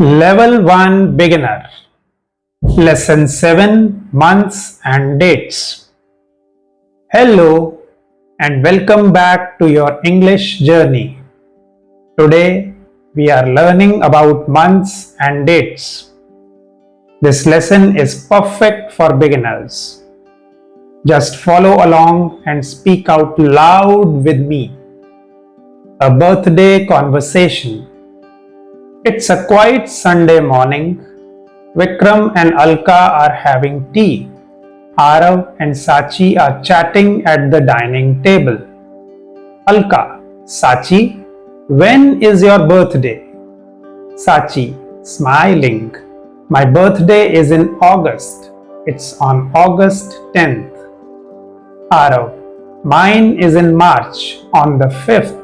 Level 1 Beginner Lesson 7 Months and Dates. Hello and welcome back to your English journey. Today we are learning about months and dates. This lesson is perfect for beginners. Just follow along and speak out loud with me. A birthday conversation. It's a quiet Sunday morning. Vikram and Alka are having tea. Arav and Sachi are chatting at the dining table. Alka, Sachi, when is your birthday? Sachi, smiling. My birthday is in August. It's on August 10th. Arav, mine is in March on the 5th.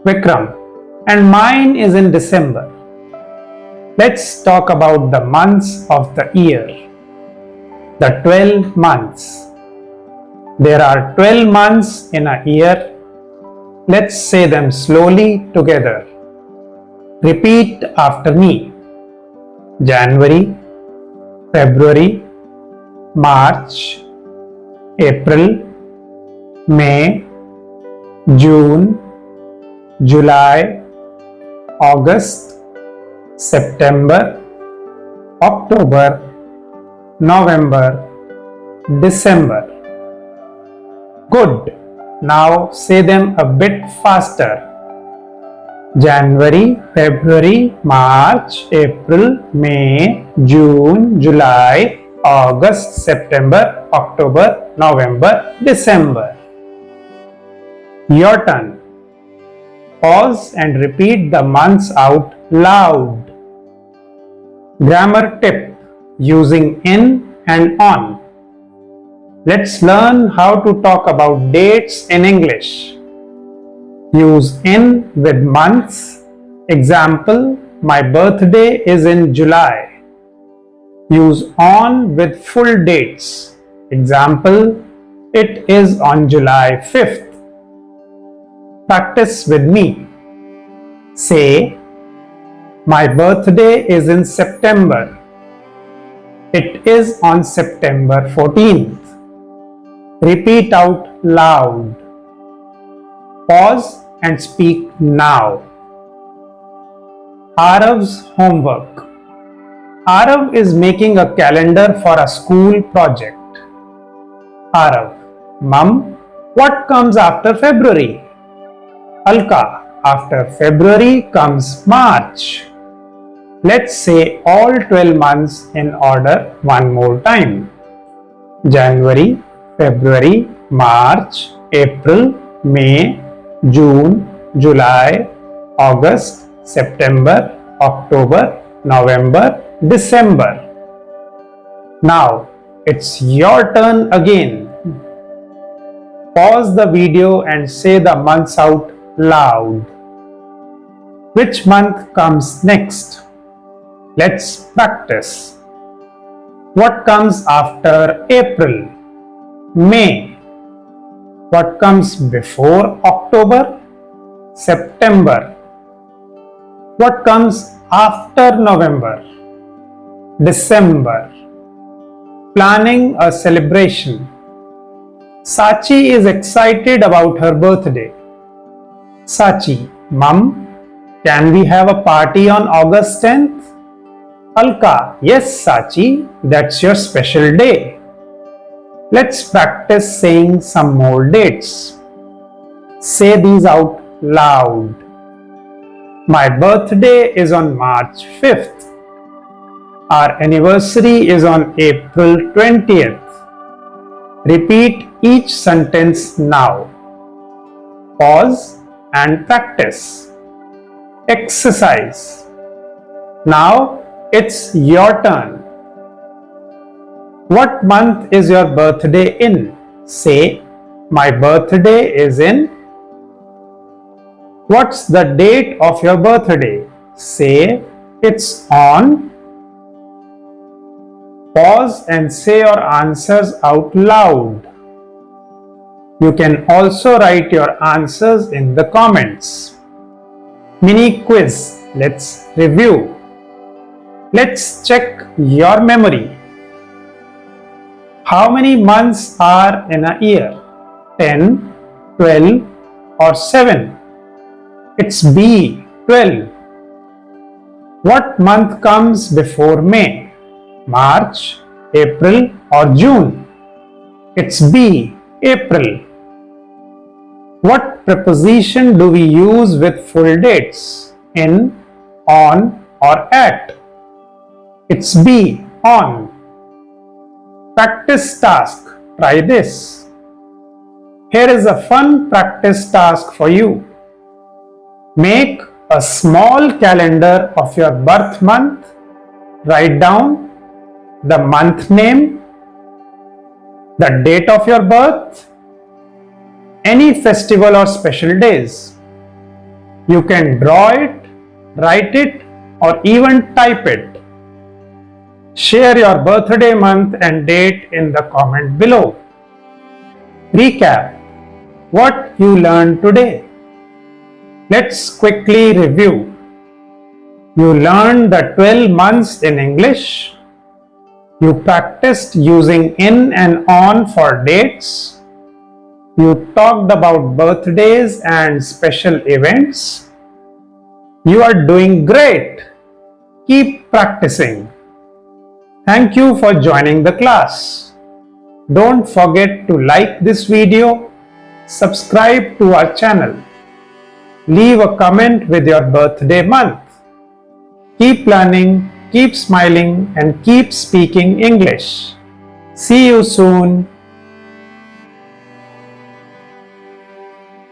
Vikram, and mine is in December. Let's talk about the months of the year. The 12 months. There are 12 months in a year. Let's say them slowly together. Repeat after me. January, February, March, April, May, June, July, August, September, October, November, December. Good. Now say them a bit faster. January, February, March, April, May, June, July, August, September, October, November, December. Your turn. Pause and repeat the months out loud. Grammar tip using in and on. Let's learn how to talk about dates in English. Use in with months. Example, my birthday is in July. Use on with full dates. Example, it is on July 5th. Practice with me. Say, my birthday is in September. It is on September 14th. Repeat out loud. Pause and speak now. Arav's homework. Arav is making a calendar for a school project. Arav, Mum, what comes after February? Alka, after February comes March. Let's say all 12 months in order one more time. January, February, March, April, May, June, July, August, September, October, November, December. Now it's your turn again. Pause the video and say the months out loud. Which month comes next? Let's practice. What comes after April? May. What comes before October? September. What comes after November? December. Planning a celebration. Sachi is excited about her birthday. Sachi, Mum, can we have a party on August 10th? Alka, yes Sachi, that's your special day. Let's practice saying some more dates. Say these out loud. My birthday is on March 5th. Our anniversary is on April 20th. Repeat each sentence now. Pause and practice. Exercise. Now it's your turn. What month is your birthday in? Say, my birthday is in. What's the date of your birthday? Say, it's on. Pause and say your answers out loud. You can also write your answers in the comments. Mini quiz. Let's review. Let's check your memory. How many months are in a year? 10, 12 or 7? It's B, 12. What month comes before May? March, April or June? It's B, April. What preposition do we use with full dates? In, on or at? It's B, on. Practice task. Try this. Here is a fun practice task for you. Make a small calendar of your birth month. Write down the month name, the date of your birth, any festival or special days. You can draw it, write it, or even type it. Share your birthday month and date in the comment below. Recap what you learned today. Let's quickly review. You learned the 12 months in English. You practiced using in and on for dates. You talked about birthdays and special events. You are doing great. Keep practicing. Thank you for joining the class. Don't forget to like this video, subscribe to our channel, leave a comment with your birthday month. Keep learning, keep smiling, and keep speaking English. See you soon.